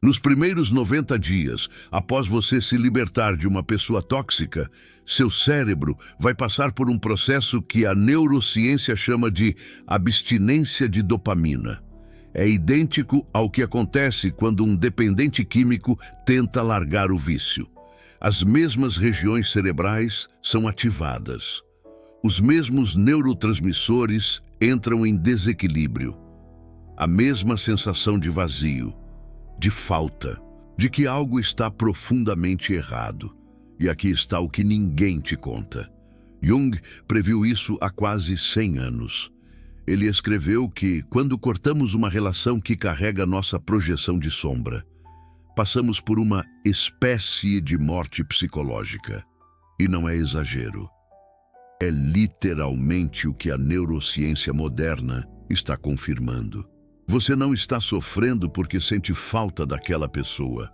Nos primeiros 90 dias, após você se libertar de uma pessoa tóxica, seu cérebro vai passar por um processo que a neurociência chama de abstinência de dopamina. É idêntico ao que acontece quando um dependente químico tenta largar o vício. As mesmas regiões cerebrais são ativadas. Os mesmos neurotransmissores entram em desequilíbrio. A mesma sensação de vazio, de falta, de que algo está profundamente errado. E aqui está o que ninguém te conta. Jung previu isso há quase 100 anos. Ele escreveu que, quando cortamos uma relação que carrega nossa projeção de sombra, passamos por uma espécie de morte psicológica. E não é exagero. É literalmente o que a neurociência moderna está confirmando. Você não está sofrendo porque sente falta daquela pessoa.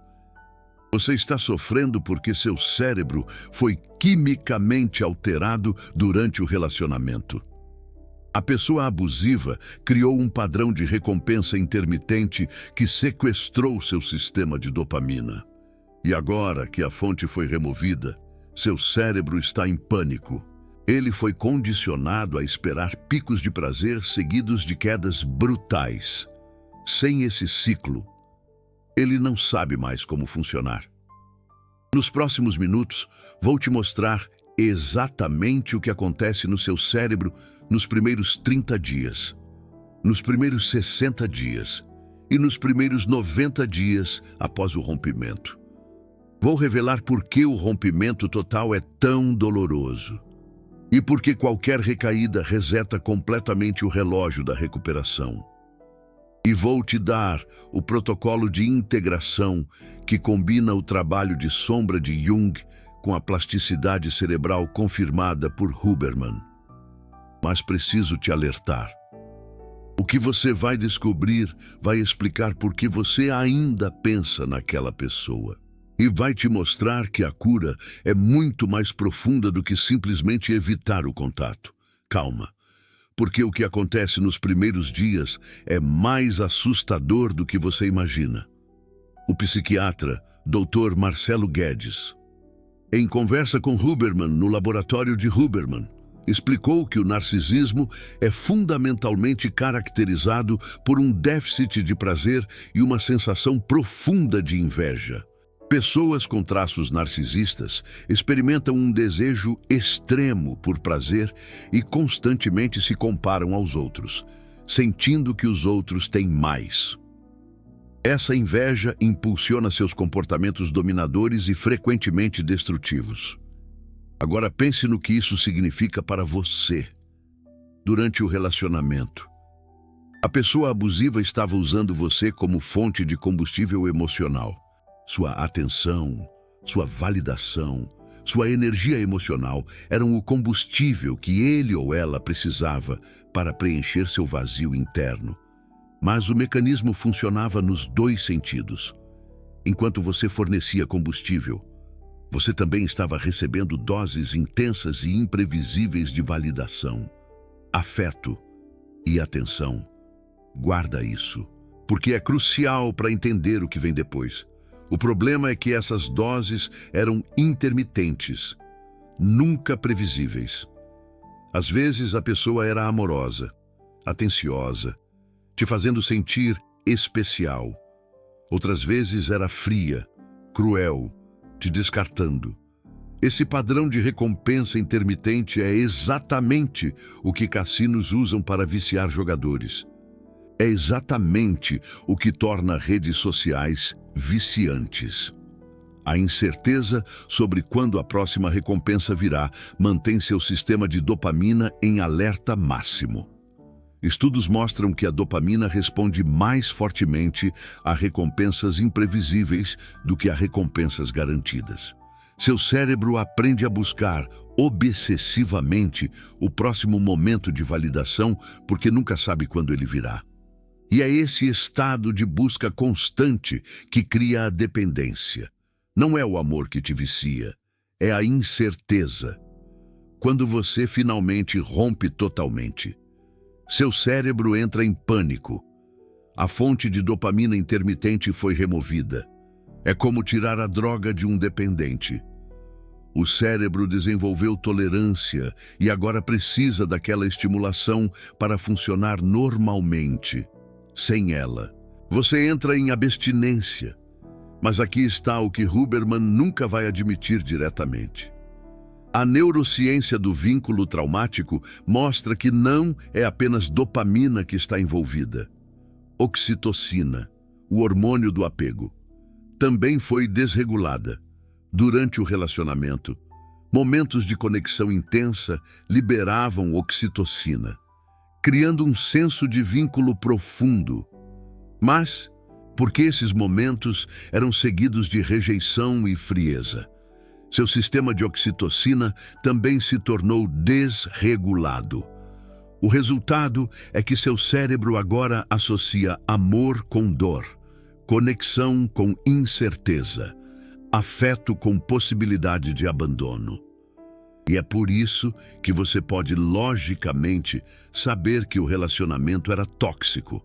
Você está sofrendo porque seu cérebro foi quimicamente alterado durante o relacionamento. A pessoa abusiva criou um padrão de recompensa intermitente que sequestrou seu sistema de dopamina. E agora que a fonte foi removida, seu cérebro está em pânico. Ele foi condicionado a esperar picos de prazer seguidos de quedas brutais. Sem esse ciclo, ele não sabe mais como funcionar. Nos próximos minutos, vou te mostrar exatamente o que acontece no seu cérebro nos primeiros 30 dias, nos primeiros 60 dias e nos primeiros 90 dias após o rompimento. Vou revelar por que o rompimento total é tão doloroso e por que qualquer recaída reseta completamente o relógio da recuperação. E vou te dar o protocolo de integração que combina o trabalho de sombra de Jung com a plasticidade cerebral confirmada por Huberman. Mas preciso te alertar. O que você vai descobrir vai explicar por que você ainda pensa naquela pessoa. E vai te mostrar que a cura é muito mais profunda do que simplesmente evitar o contato. Calma, porque o que acontece nos primeiros dias é mais assustador do que você imagina. O psiquiatra, Dr. Marcelo Guedes, em conversa com Huberman no laboratório de Huberman, explicou que o narcisismo é fundamentalmente caracterizado por um déficit de prazer e uma sensação profunda de inveja. Pessoas com traços narcisistas experimentam um desejo extremo por prazer e constantemente se comparam aos outros, sentindo que os outros têm mais. Essa inveja impulsiona seus comportamentos dominadores e frequentemente destrutivos. Agora pense no que isso significa para você. Durante o relacionamento, a pessoa abusiva estava usando você como fonte de combustível emocional. Sua atenção, sua validação, sua energia emocional eram o combustível que ele ou ela precisava para preencher seu vazio interno. Mas o mecanismo funcionava nos dois sentidos. Enquanto você fornecia combustível, você também estava recebendo doses intensas e imprevisíveis de validação, afeto e atenção. Guarda isso, porque é crucial para entender o que vem depois. O problema é que essas doses eram intermitentes, nunca previsíveis. Às vezes a pessoa era amorosa, atenciosa, te fazendo sentir especial. Outras vezes era fria, cruel, te descartando. Esse padrão de recompensa intermitente é exatamente o que cassinos usam para viciar jogadores. É exatamente o que torna redes sociais viciantes. A incerteza sobre quando a próxima recompensa virá mantém seu sistema de dopamina em alerta máximo. Estudos mostram que a dopamina responde mais fortemente a recompensas imprevisíveis do que a recompensas garantidas. Seu cérebro aprende a buscar obsessivamente o próximo momento de validação porque nunca sabe quando ele virá. E é esse estado de busca constante que cria a dependência. Não é o amor que te vicia, é a incerteza. Quando você finalmente rompe totalmente, seu cérebro entra em pânico. A fonte de dopamina intermitente foi removida. É como tirar a droga de um dependente. O cérebro desenvolveu tolerância e agora precisa daquela estimulação para funcionar normalmente. Sem ela, você entra em abstinência. Mas aqui está o que Huberman nunca vai admitir diretamente. A neurociência do vínculo traumático mostra que não é apenas dopamina que está envolvida. Oxitocina, o hormônio do apego, também foi desregulada. Durante o relacionamento, momentos de conexão intensa liberavam oxitocina, criando um senso de vínculo profundo. Mas, porque esses momentos eram seguidos de rejeição e frieza, seu sistema de oxitocina também se tornou desregulado. O resultado é que seu cérebro agora associa amor com dor, conexão com incerteza, afeto com possibilidade de abandono. E é por isso que você pode logicamente saber que o relacionamento era tóxico,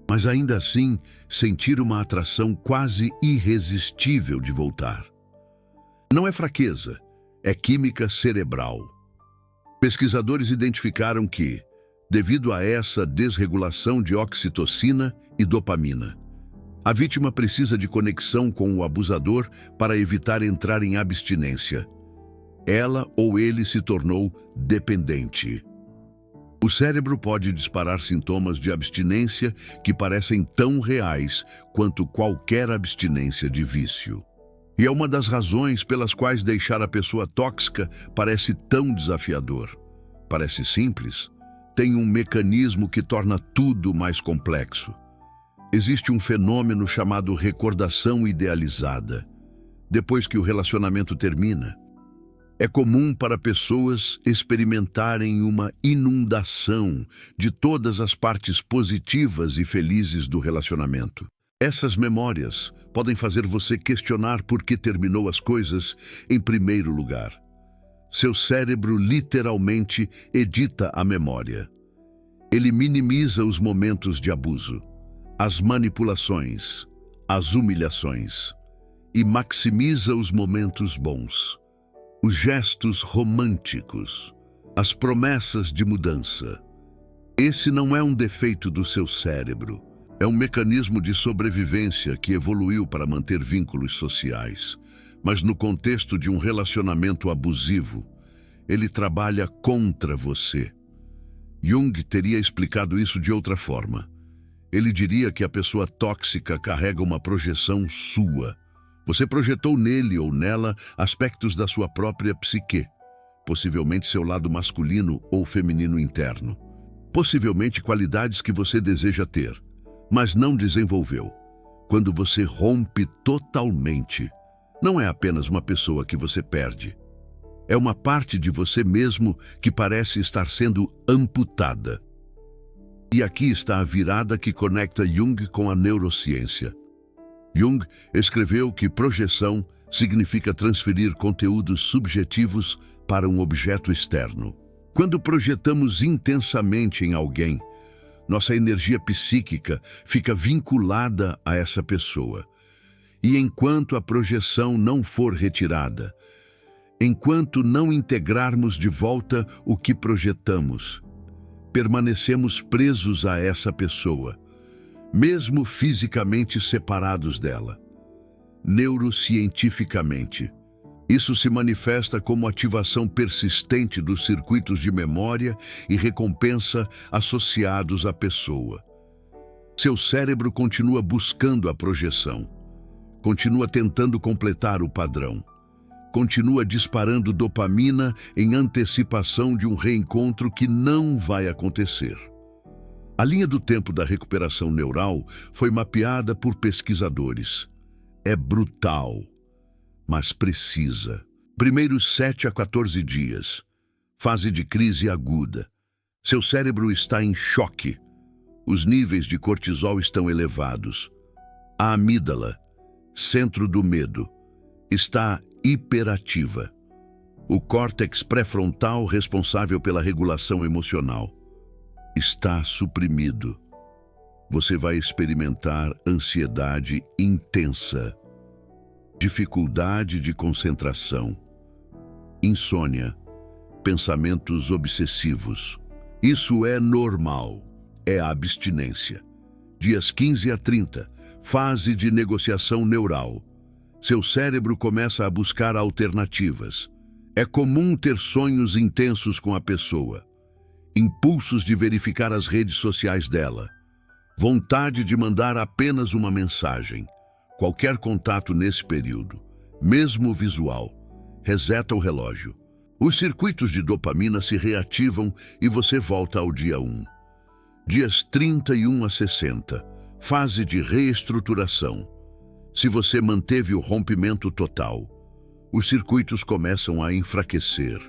mas ainda assim sentir uma atração quase irresistível de voltar. Não é fraqueza, é química cerebral. Pesquisadores identificaram que, devido a essa desregulação de oxitocina e dopamina, a vítima precisa de conexão com o abusador para evitar entrar em abstinência. Ela ou ele se tornou dependente. O cérebro pode disparar sintomas de abstinência que parecem tão reais quanto qualquer abstinência de vício. E é uma das razões pelas quais deixar a pessoa tóxica parece tão desafiador. Parece simples, tem um mecanismo que torna tudo mais complexo. Existe um fenômeno chamado recordação idealizada. Depois que o relacionamento termina, é comum para pessoas experimentarem uma inundação de todas as partes positivas e felizes do relacionamento. Essas memórias podem fazer você questionar por que terminou as coisas em primeiro lugar. Seu cérebro literalmente edita a memória. Ele minimiza os momentos de abuso, as manipulações, as humilhações, e maximiza os momentos bons, os gestos românticos, as promessas de mudança. Esse não é um defeito do seu cérebro, é um mecanismo de sobrevivência que evoluiu para manter vínculos sociais. Mas no contexto de um relacionamento abusivo, ele trabalha contra você. Jung teria explicado isso de outra forma. Ele diria que a pessoa tóxica carrega uma projeção sua. Você projetou nele ou nela aspectos da sua própria psique, possivelmente seu lado masculino ou feminino interno. Possivelmente qualidades que você deseja ter, mas não desenvolveu. Quando você rompe totalmente, não é apenas uma pessoa que você perde. É uma parte de você mesmo que parece estar sendo amputada. E aqui está a virada que conecta Jung com a neurociência. Jung escreveu que projeção significa transferir conteúdos subjetivos para um objeto externo. Quando projetamos intensamente em alguém, nossa energia psíquica fica vinculada a essa pessoa. E enquanto a projeção não for retirada, enquanto não integrarmos de volta o que projetamos, permanecemos presos a essa pessoa, mesmo fisicamente separados dela. Neurocientificamente, isso se manifesta como ativação persistente dos circuitos de memória e recompensa associados à pessoa. Seu cérebro continua buscando a projeção, continua tentando completar o padrão, continua disparando dopamina em antecipação de um reencontro que não vai acontecer. A linha do tempo da recuperação neural foi mapeada por pesquisadores. É brutal, mas precisa. Primeiros 7 a 14 dias. Fase de crise aguda. Seu cérebro está em choque. Os níveis de cortisol estão elevados. A amígdala, centro do medo, está hiperativa. O córtex pré-frontal, responsável pela regulação emocional, está suprimido. Você vai experimentar ansiedade intensa, dificuldade de concentração, insônia, pensamentos obsessivos. Isso é normal, é a abstinência. Dias 15 a 30, fase de negociação neural. Seu cérebro começa a buscar alternativas. É comum ter sonhos intensos com a pessoa, impulsos de verificar as redes sociais dela, vontade de mandar apenas uma mensagem. Qualquer contato nesse período, mesmo visual, reseta o relógio. Os circuitos de dopamina se reativam e você volta ao dia 1. Dias 31 a 60, fase de reestruturação. Se você manteve o rompimento total, os circuitos começam a enfraquecer.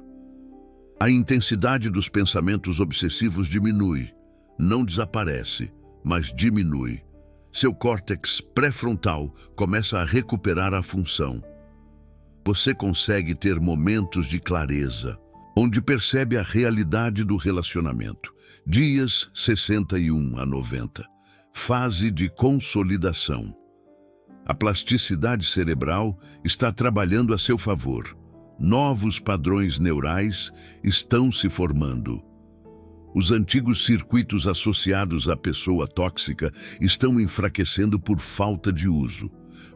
A intensidade dos pensamentos obsessivos diminui, não desaparece, mas diminui. Seu córtex pré-frontal começa a recuperar a função. Você consegue ter momentos de clareza, onde percebe a realidade do relacionamento. Dias 61 a 90, fase de consolidação. A plasticidade cerebral está trabalhando a seu favor. Novos padrões neurais estão se formando. Os antigos circuitos associados à pessoa tóxica estão enfraquecendo por falta de uso.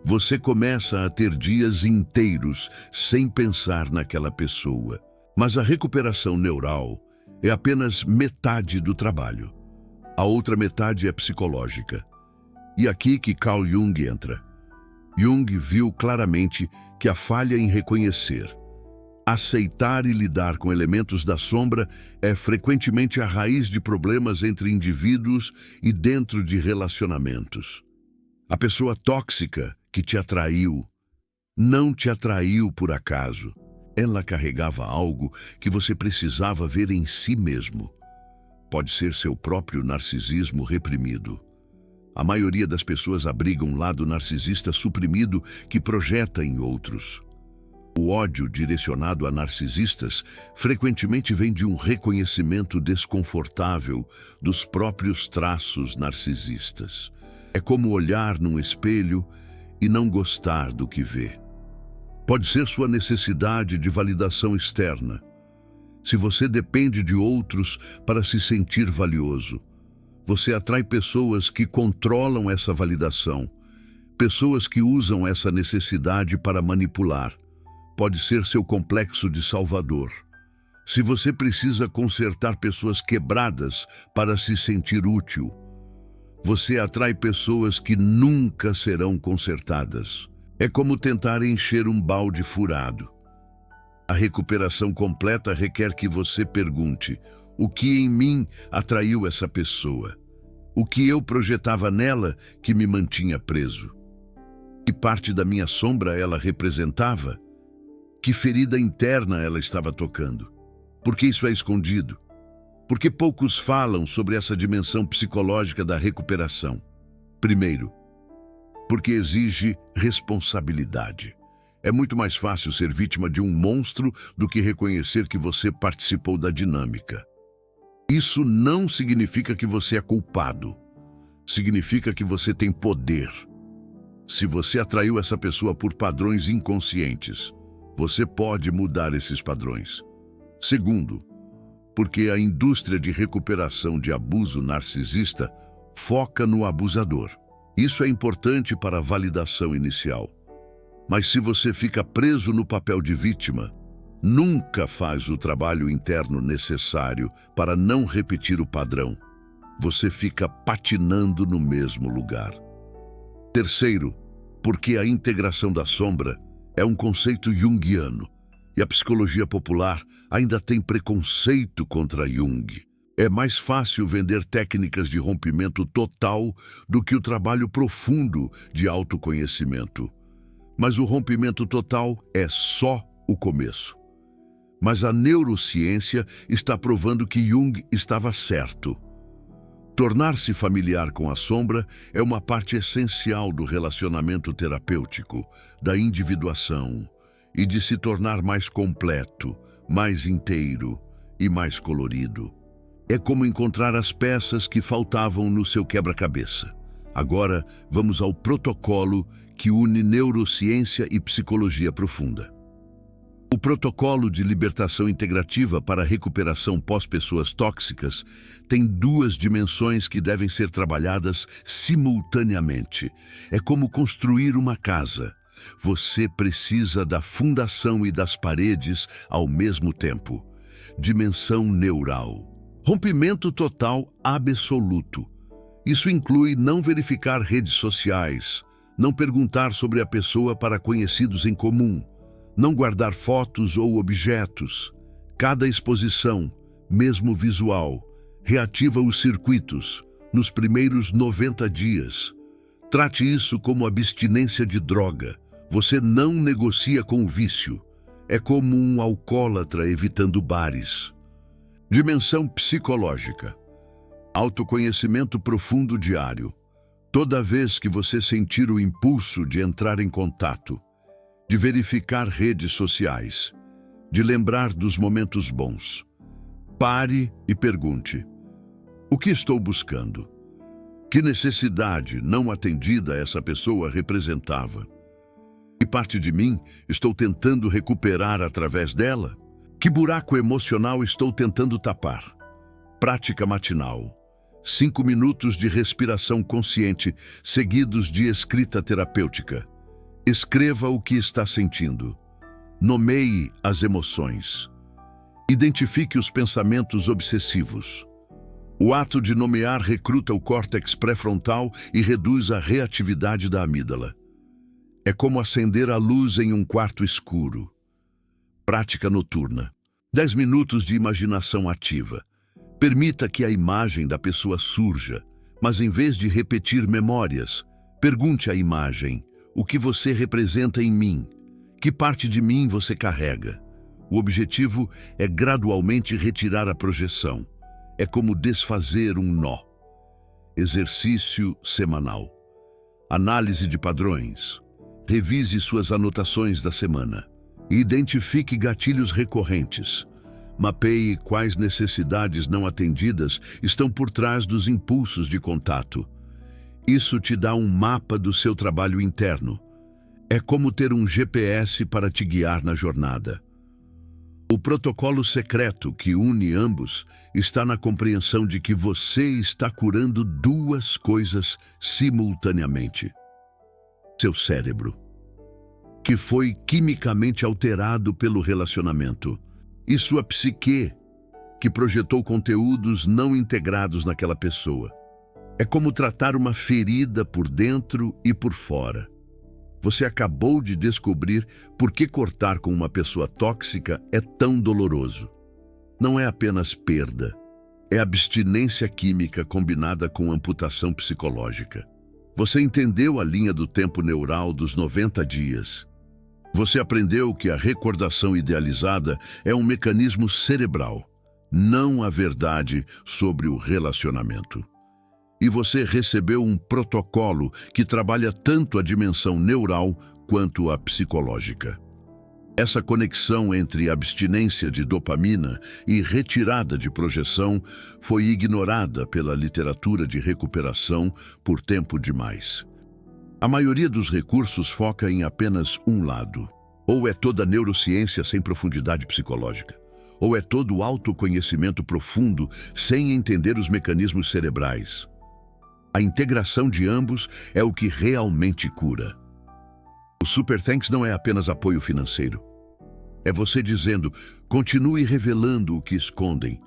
Você começa a ter dias inteiros sem pensar naquela pessoa. Mas a recuperação neural é apenas metade do trabalho. A outra metade é psicológica. E aqui que Carl Jung entra. Jung viu claramente que a falha em reconhecer, aceitar e lidar com elementos da sombra é frequentemente a raiz de problemas entre indivíduos e dentro de relacionamentos. A pessoa tóxica que te atraiu não te atraiu por acaso. Ela carregava algo que você precisava ver em si mesmo. Pode ser seu próprio narcisismo reprimido. A maioria das pessoas abriga um lado narcisista suprimido que projeta em outros. O ódio direcionado a narcisistas frequentemente vem de um reconhecimento desconfortável dos próprios traços narcisistas. É como olhar num espelho e não gostar do que vê. Pode ser sua necessidade de validação externa. Se você depende de outros para se sentir valioso, você atrai pessoas que controlam essa validação, pessoas que usam essa necessidade para manipular. Pode ser seu complexo de salvador. Se você precisa consertar pessoas quebradas para se sentir útil, você atrai pessoas que nunca serão consertadas. É como tentar encher um balde furado. A recuperação completa requer que você pergunte: o que em mim atraiu essa pessoa? O que eu projetava nela que me mantinha preso? Que parte da minha sombra ela representava? Que ferida interna ela estava tocando? Por que isso é escondido? Por que poucos falam sobre essa dimensão psicológica da recuperação? Primeiro, porque exige responsabilidade. É muito mais fácil ser vítima de um monstro do que reconhecer que você participou da dinâmica. Isso não significa que você é culpado. Significa que você tem poder. Se você atraiu essa pessoa por padrões inconscientes, você pode mudar esses padrões. Segundo, porque a indústria de recuperação de abuso narcisista foca no abusador. Isso é importante para a validação inicial. Mas se você fica preso no papel de vítima, nunca faz o trabalho interno necessário para não repetir o padrão. Você fica patinando no mesmo lugar. Terceiro, porque a integração da sombra é um conceito junguiano e a psicologia popular ainda tem preconceito contra Jung. É mais fácil vender técnicas de rompimento total do que o trabalho profundo de autoconhecimento. Mas o rompimento total é só o começo. Mas a neurociência está provando que Jung estava certo. Tornar-se familiar com a sombra é uma parte essencial do relacionamento terapêutico, da individuação e de se tornar mais completo, mais inteiro e mais colorido. É como encontrar as peças que faltavam no seu quebra-cabeça. Agora, vamos ao protocolo que une neurociência e psicologia profunda. O protocolo de libertação integrativa para a recuperação pós-pessoas tóxicas tem duas dimensões que devem ser trabalhadas simultaneamente. É como construir uma casa. Você precisa da fundação e das paredes ao mesmo tempo. Dimensão neural. Rompimento total absoluto. Isso inclui não verificar redes sociais, não perguntar sobre a pessoa para conhecidos em comum, não guardar fotos ou objetos. Cada exposição, mesmo visual, reativa os circuitos nos primeiros 90 dias. Trate isso como abstinência de droga. Você não negocia com o vício. É como um alcoólatra evitando bares. Dimensão psicológica. Autoconhecimento profundo diário. Toda vez que você sentir o impulso de entrar em contato, de verificar redes sociais, de lembrar dos momentos bons, pare e pergunte: o que estou buscando? Que necessidade não atendida essa pessoa representava? Que parte de mim estou tentando recuperar através dela? Que buraco emocional estou tentando tapar? Prática matinal. 5 minutos de respiração consciente, seguidos de escrita terapêutica. Escreva o que está sentindo. Nomeie as emoções. Identifique os pensamentos obsessivos. O ato de nomear recruta o córtex pré-frontal e reduz a reatividade da amígdala. É como acender a luz em um quarto escuro. Prática noturna. 10 minutos de imaginação ativa. Permita que a imagem da pessoa surja, mas em vez de repetir memórias, pergunte à imagem: o que você representa em mim? Que parte de mim você carrega? O objetivo é gradualmente retirar a projeção. É como desfazer um nó. Exercício semanal. Análise de padrões. Revise suas anotações da semana. Identifique gatilhos recorrentes. Mapeie quais necessidades não atendidas estão por trás dos impulsos de contato. Isso te dá um mapa do seu trabalho interno. É como ter um GPS para te guiar na jornada. O protocolo secreto que une ambos está na compreensão de que você está curando duas coisas simultaneamente. Seu cérebro, que foi quimicamente alterado pelo relacionamento, e sua psique, que projetou conteúdos não integrados naquela pessoa. É como tratar uma ferida por dentro e por fora. Você acabou de descobrir por que cortar com uma pessoa tóxica é tão doloroso. Não é apenas perda, é abstinência química combinada com amputação psicológica. Você entendeu a linha do tempo neural dos 90 dias. Você aprendeu que a recordação idealizada é um mecanismo cerebral, não a verdade sobre o relacionamento. E você recebeu um protocolo que trabalha tanto a dimensão neural quanto a psicológica. Essa conexão entre abstinência de dopamina e retirada de projeção foi ignorada pela literatura de recuperação por tempo demais. A maioria dos recursos foca em apenas um lado. Ou é toda neurociência sem profundidade psicológica, ou é todo autoconhecimento profundo sem entender os mecanismos cerebrais. A integração de ambos é o que realmente cura. O Super Thanks não é apenas apoio financeiro. É você dizendo: continue revelando o que escondem.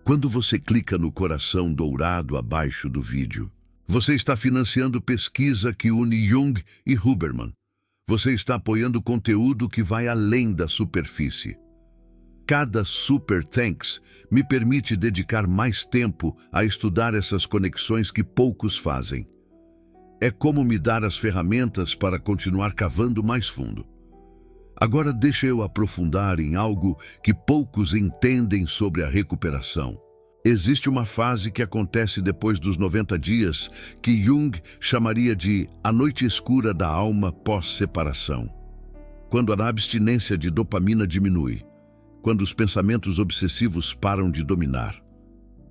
Quando você clica no coração dourado abaixo do vídeo, você está financiando pesquisa que une Jung e Huberman. Você está apoiando conteúdo que vai além da superfície. Cada Super Thanks me permite dedicar mais tempo a estudar essas conexões que poucos fazem. É como me dar as ferramentas para continuar cavando mais fundo. Agora deixa eu aprofundar em algo que poucos entendem sobre a recuperação. Existe uma fase que acontece depois dos 90 dias que Jung chamaria de a noite escura da alma pós-separação. Quando a abstinência de dopamina diminui, quando os pensamentos obsessivos param de dominar.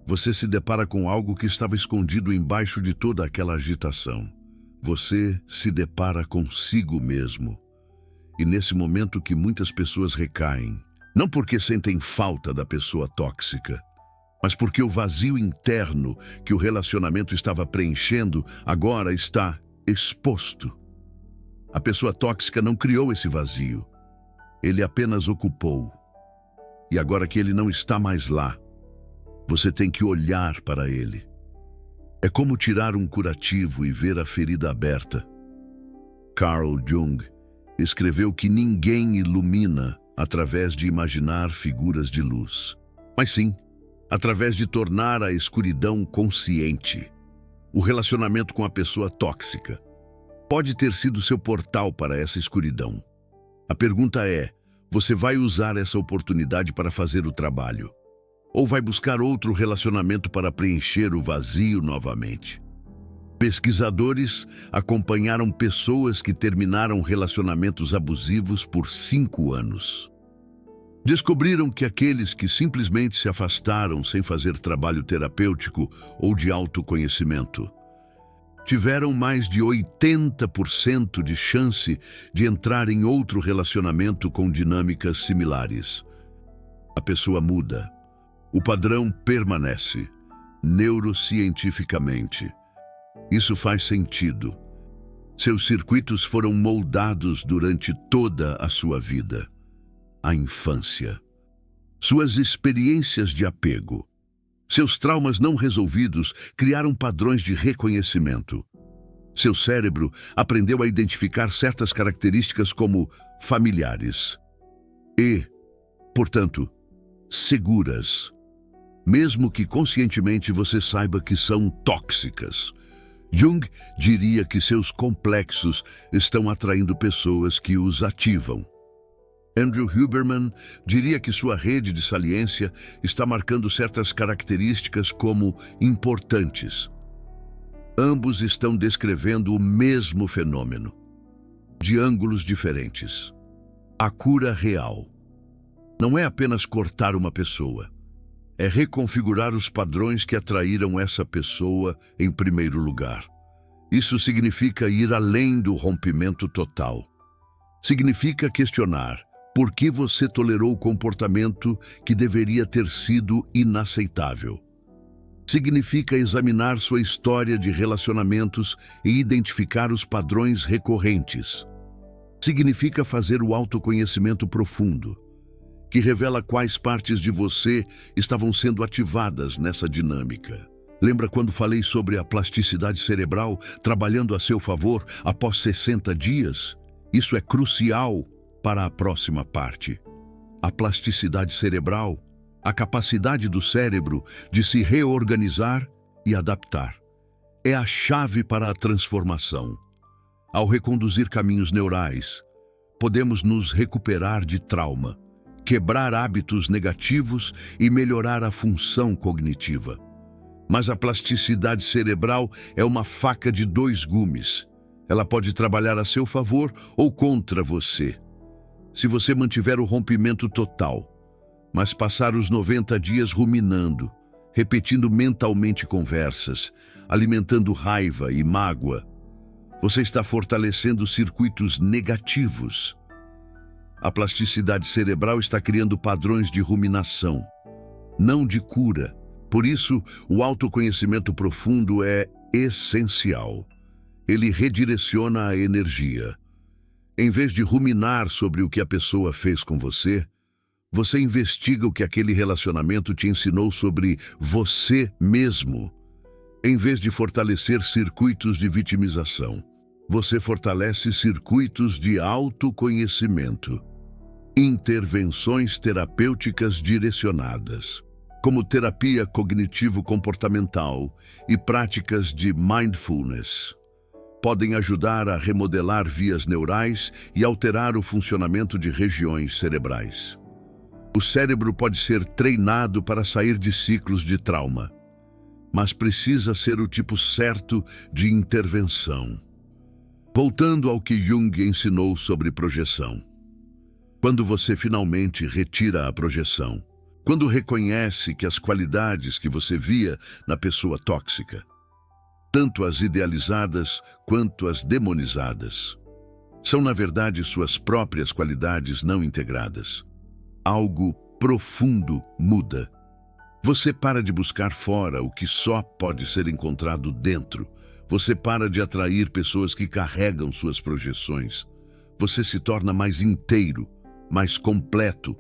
Você se depara com algo que estava escondido embaixo de toda aquela agitação. Você se depara consigo mesmo. E nesse momento que muitas pessoas recaem, não porque sentem falta da pessoa tóxica, mas porque o vazio interno que o relacionamento estava preenchendo agora está exposto. A pessoa tóxica não criou esse vazio. Ele apenas ocupou. E agora que ele não está mais lá, você tem que olhar para ele. É como tirar um curativo e ver a ferida aberta. Carl Jung escreveu que ninguém ilumina através de imaginar figuras de luz, mas sim através de tornar a escuridão consciente. O relacionamento com a pessoa tóxica pode ter sido seu portal para essa escuridão. A pergunta é: você vai usar essa oportunidade para fazer o trabalho? Ou vai buscar outro relacionamento para preencher o vazio novamente? Pesquisadores acompanharam pessoas que terminaram relacionamentos abusivos por 5 anos. Descobriram que aqueles que simplesmente se afastaram sem fazer trabalho terapêutico ou de autoconhecimento tiveram mais de 80% de chance de entrar em outro relacionamento com dinâmicas similares. A pessoa muda. O padrão permanece, neurocientificamente. Isso faz sentido. Seus circuitos foram moldados durante toda a sua vida. A infância. Suas experiências de apego. Seus traumas não resolvidos criaram padrões de reconhecimento. Seu cérebro aprendeu a identificar certas características como familiares e, portanto, seguras, mesmo que conscientemente você saiba que são tóxicas. Jung diria que seus complexos estão atraindo pessoas que os ativam. Andrew Huberman diria que sua rede de saliência está marcando certas características como importantes. Ambos estão descrevendo o mesmo fenômeno, de ângulos diferentes. A cura real não é apenas cortar uma pessoa, é reconfigurar os padrões que atraíram essa pessoa em primeiro lugar. Isso significa ir além do rompimento total. Significa questionar por que você tolerou o comportamento que deveria ter sido inaceitável. Significa examinar sua história de relacionamentos e identificar os padrões recorrentes. Significa fazer o autoconhecimento profundo, que revela quais partes de você estavam sendo ativadas nessa dinâmica. Lembra quando falei sobre a plasticidade cerebral trabalhando a seu favor após 60 dias? Isso é crucial para a próxima parte. A plasticidade cerebral, a capacidade do cérebro de se reorganizar e adaptar, é a chave para a transformação. Ao reconduzir caminhos neurais, podemos nos recuperar de trauma, quebrar hábitos negativos e melhorar a função cognitiva. Mas a plasticidade cerebral é uma faca de 2 gumes. Ela pode trabalhar a seu favor ou contra você. Se você mantiver o rompimento total, mas passar os 90 dias ruminando, repetindo mentalmente conversas, alimentando raiva e mágoa, você está fortalecendo circuitos negativos. A plasticidade cerebral está criando padrões de ruminação, não de cura. Por isso, o autoconhecimento profundo é essencial. Ele redireciona a energia. Em vez de ruminar sobre o que a pessoa fez com você, você investiga o que aquele relacionamento te ensinou sobre você mesmo. Em vez de fortalecer circuitos de vitimização, você fortalece circuitos de autoconhecimento. Intervenções terapêuticas direcionadas, como terapia cognitivo-comportamental e práticas de mindfulness, podem ajudar a remodelar vias neurais e alterar o funcionamento de regiões cerebrais. O cérebro pode ser treinado para sair de ciclos de trauma, mas precisa ser o tipo certo de intervenção. Voltando ao que Jung ensinou sobre projeção. Quando você finalmente retira a projeção, Quando reconhece que as qualidades que você via na pessoa tóxica, tanto as idealizadas quanto as demonizadas, são na verdade suas próprias qualidades não integradas. Algo profundo muda. Você para de buscar fora o que só pode ser encontrado dentro. Você para de atrair pessoas que carregam suas projeções. Você se torna mais inteiro, mais completo,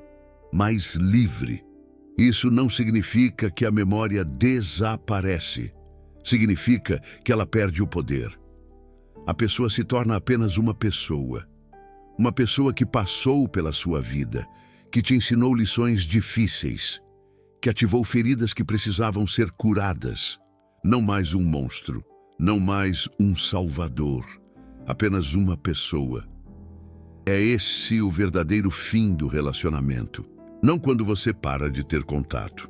mais livre. Isso não significa que a memória desaparece. Significa que ela perde o poder. A pessoa se torna apenas uma pessoa. Uma pessoa que passou pela sua vida, que te ensinou lições difíceis, que ativou feridas que precisavam ser curadas. Não mais um monstro, não mais um salvador, apenas uma pessoa. É esse o verdadeiro fim do relacionamento. Não quando você para de ter contato,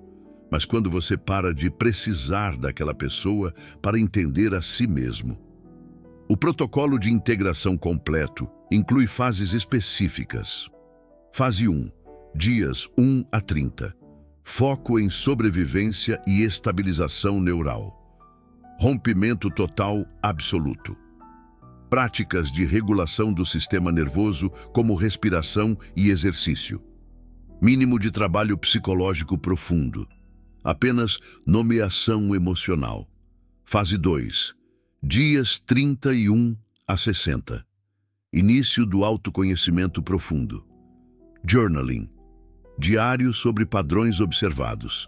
mas quando você para de precisar daquela pessoa para entender a si mesmo. O protocolo de integração completo inclui fases específicas. Fase 1, dias 1 a 30. Foco em sobrevivência e estabilização neural. Rompimento total absoluto. Práticas de regulação do sistema nervoso, como respiração e exercício. Mínimo de trabalho psicológico profundo. Apenas nomeação emocional. Fase 2. Dias 31 a 60. Início do autoconhecimento profundo. Journaling. Diário sobre padrões observados.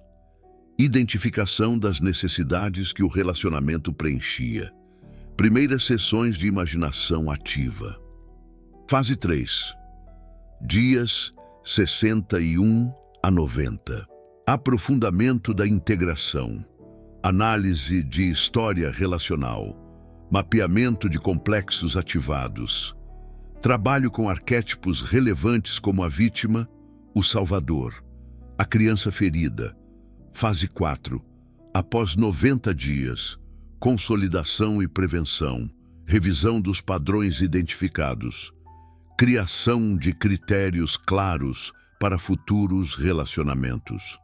Identificação das necessidades que o relacionamento preenchia. Primeiras sessões de imaginação ativa. Fase 3. Dias 61 a 90. Aprofundamento da integração. Análise de história relacional. Mapeamento de complexos ativados. Trabalho com arquétipos relevantes como a vítima, o salvador, a criança ferida. Fase 4. Após 90 dias. Consolidação e prevenção. Revisão dos padrões identificados. Criação de critérios claros para futuros relacionamentos.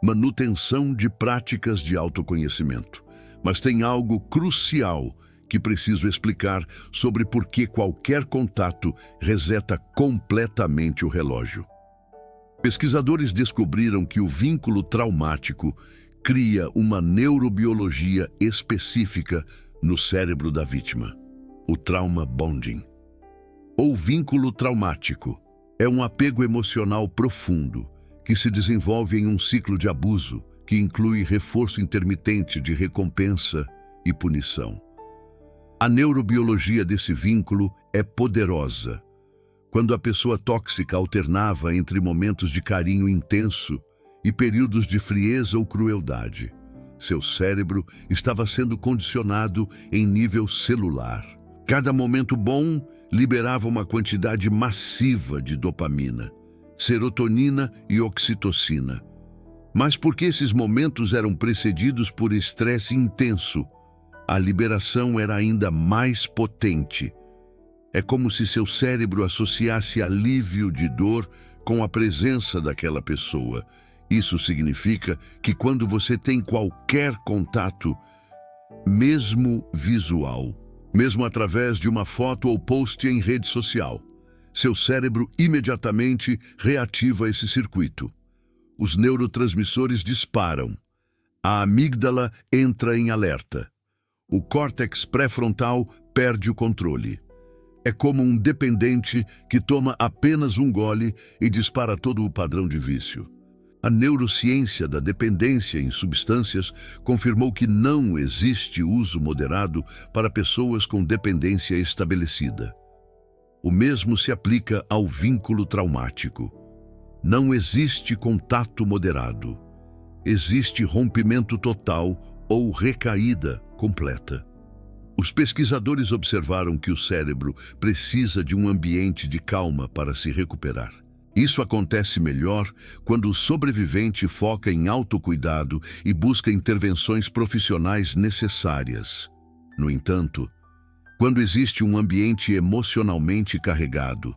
Manutenção de práticas de autoconhecimento. Mas tem algo crucial que preciso explicar sobre por que qualquer contato reseta completamente o relógio. Pesquisadores descobriram que o vínculo traumático cria uma neurobiologia específica no cérebro da vítima, o trauma bonding. O vínculo traumático é um apego emocional profundo que se desenvolve em um ciclo de abuso que inclui reforço intermitente de recompensa e punição. A neurobiologia desse vínculo é poderosa. Quando a pessoa tóxica alternava entre momentos de carinho intenso e períodos de frieza ou crueldade, seu cérebro estava sendo condicionado em nível celular. Cada momento bom liberava uma quantidade massiva de dopamina, serotonina e oxitocina. Mas porque esses momentos eram precedidos por estresse intenso, a liberação era ainda mais potente. É como se seu cérebro associasse alívio de dor com a presença daquela pessoa. Isso significa que quando você tem qualquer contato, mesmo visual, mesmo através de uma foto ou post em rede social, seu cérebro imediatamente reativa esse circuito. Os neurotransmissores disparam. A amígdala entra em alerta. O córtex pré-frontal perde o controle. É como um dependente que toma apenas um gole e dispara todo o padrão de vício. A neurociência da dependência em substâncias confirmou que não existe uso moderado para pessoas com dependência estabelecida. O mesmo se aplica ao vínculo traumático. Não existe contato moderado. Existe rompimento total ou recaída completa. Os pesquisadores observaram que o cérebro precisa de um ambiente de calma para se recuperar. Isso acontece melhor quando o sobrevivente foca em autocuidado e busca intervenções profissionais necessárias. No entanto, quando existe um ambiente emocionalmente carregado,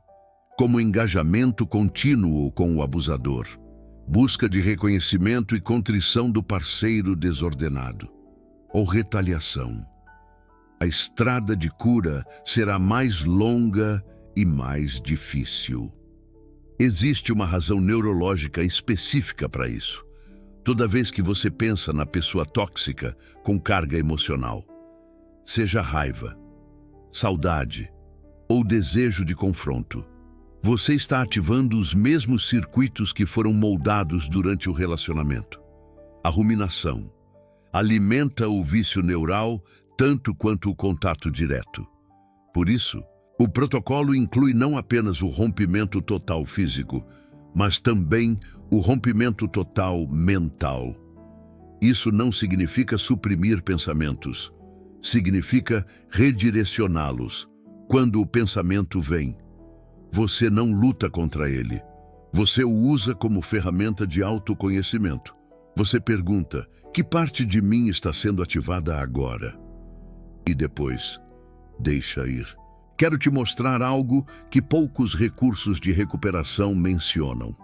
como engajamento contínuo com o abusador, busca de reconhecimento e contrição do parceiro desordenado, ou retaliação. A estrada de cura será mais longa e mais difícil. Existe uma razão neurológica específica para isso. Toda vez que você pensa na pessoa tóxica com carga emocional, seja raiva, saudade ou desejo de confronto, você está ativando os mesmos circuitos que foram moldados durante o relacionamento. A ruminação alimenta o vício neural tanto quanto o contato direto. Por isso, o protocolo inclui não apenas o rompimento total físico, mas também o rompimento total mental. Isso não significa suprimir pensamentos, significa redirecioná-los. Quando o pensamento vem, você não luta contra ele. Você o usa como ferramenta de autoconhecimento. Você pergunta: que parte de mim está sendo ativada agora? E depois, deixa ir. Quero te mostrar algo que poucos recursos de recuperação mencionam.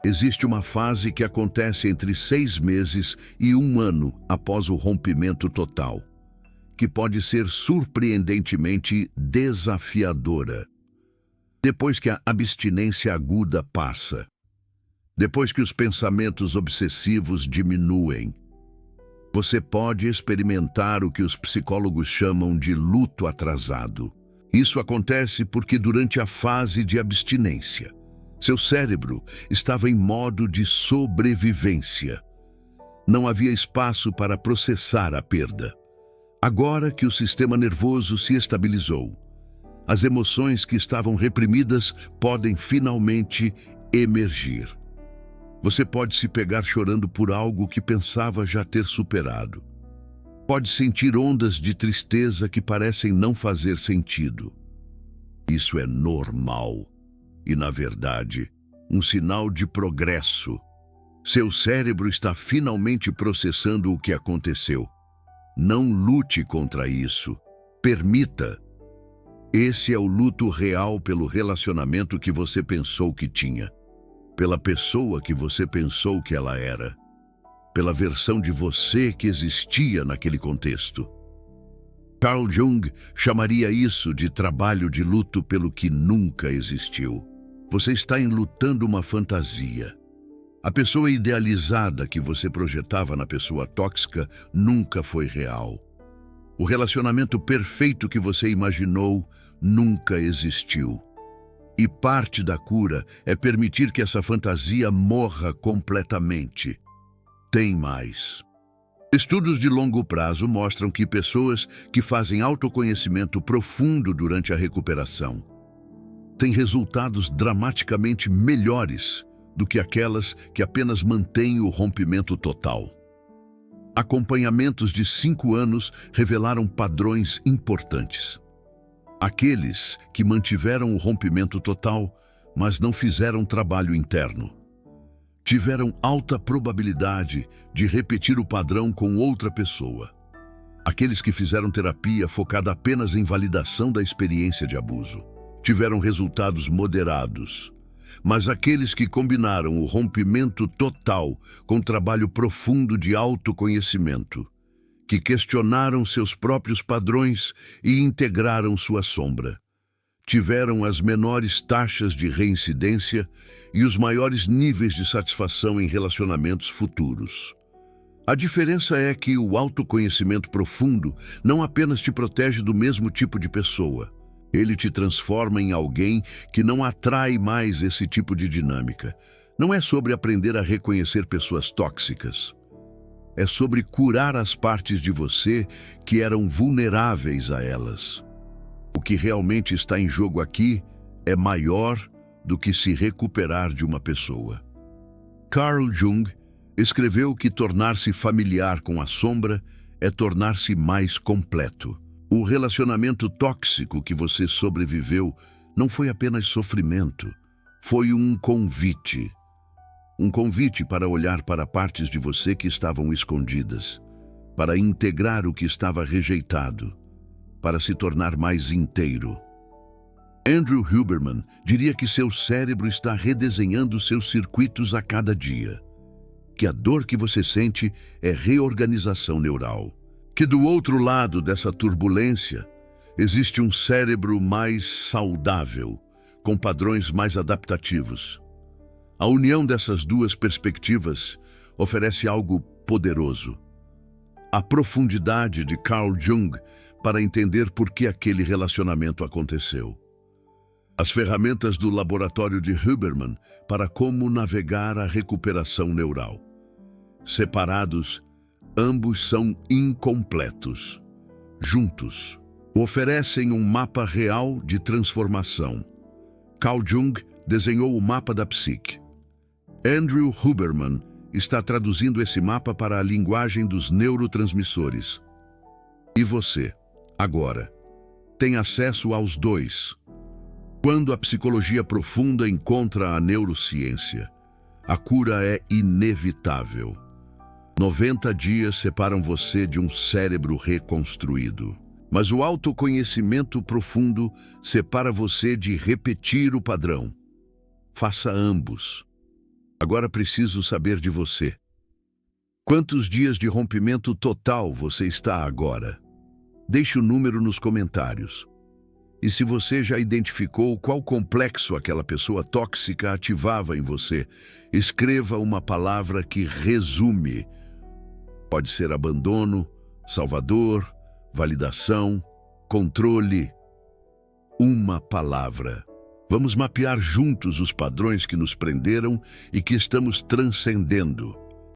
Existe uma fase que acontece entre 6 meses e 1 ano após o rompimento total, que pode ser surpreendentemente desafiadora. Depois que a abstinência aguda passa, depois que os pensamentos obsessivos diminuem, você pode experimentar o que os psicólogos chamam de luto atrasado. Isso acontece porque durante a fase de abstinência, seu cérebro estava em modo de sobrevivência. Não havia espaço para processar a perda. Agora que o sistema nervoso se estabilizou, as emoções que estavam reprimidas podem finalmente emergir. Você pode se pegar chorando por algo que pensava já ter superado. Pode sentir ondas de tristeza que parecem não fazer sentido. Isso é normal e, na verdade, um sinal de progresso. Seu cérebro está finalmente processando o que aconteceu. Não lute contra isso. Permita. Esse é o luto real pelo relacionamento que você pensou que tinha, pela pessoa que você pensou que ela era, pela versão de você que existia naquele contexto. Carl Jung chamaria isso de trabalho de luto pelo que nunca existiu. Você está enlutando uma fantasia. A pessoa idealizada que você projetava na pessoa tóxica nunca foi real. O relacionamento perfeito que você imaginou nunca existiu. E parte da cura é permitir que essa fantasia morra completamente. Tem mais. Estudos de longo prazo mostram que pessoas que fazem autoconhecimento profundo durante a recuperação têm resultados dramaticamente melhores do que aquelas que apenas mantêm o rompimento total. Acompanhamentos de 5 anos revelaram padrões importantes. Aqueles que mantiveram o rompimento total, mas não fizeram trabalho interno, tiveram alta probabilidade de repetir o padrão com outra pessoa. Aqueles que fizeram terapia focada apenas em validação da experiência de abuso tiveram resultados moderados. Mas aqueles que combinaram o rompimento total com trabalho profundo de autoconhecimento, que questionaram seus próprios padrões e integraram sua sombra, tiveram as menores taxas de reincidência e os maiores níveis de satisfação em relacionamentos futuros. A diferença é que o autoconhecimento profundo não apenas te protege do mesmo tipo de pessoa, ele te transforma em alguém que não atrai mais esse tipo de dinâmica. Não é sobre aprender a reconhecer pessoas tóxicas. É sobre curar as partes de você que eram vulneráveis a elas. O que realmente está em jogo aqui é maior do que se recuperar de uma pessoa. Carl Jung escreveu que tornar-se familiar com a sombra é tornar-se mais completo. O relacionamento tóxico que você sobreviveu não foi apenas sofrimento, foi um convite. Um convite para olhar para partes de você que estavam escondidas, para integrar o que estava rejeitado, para se tornar mais inteiro. Andrew Huberman diria que seu cérebro está redesenhando seus circuitos a cada dia. Que a dor que você sente é reorganização neural. Que do outro lado dessa turbulência existe um cérebro mais saudável, com padrões mais adaptativos. A união dessas duas perspectivas oferece algo poderoso. A profundidade de Carl Jung para entender por que aquele relacionamento aconteceu. As ferramentas do laboratório de Huberman para como navegar a recuperação neural. Separados, ambos são incompletos. Juntos, oferecem um mapa real de transformação. Carl Jung desenhou o mapa da psique. Andrew Huberman está traduzindo esse mapa para a linguagem dos neurotransmissores. E você, agora, tem acesso aos dois. Quando a psicologia profunda encontra a neurociência, a cura é inevitável. 90 dias separam você de um cérebro reconstruído. Mas o autoconhecimento profundo separa você de repetir o padrão. Faça ambos. Agora preciso saber de você. Quantos dias de rompimento total você está agora? Deixe o número nos comentários. E se você já identificou qual complexo aquela pessoa tóxica ativava em você, escreva uma palavra que resume. Pode ser abandono, salvador, validação, controle. Uma palavra. Vamos mapear juntos os padrões que nos prenderam e que estamos transcendendo.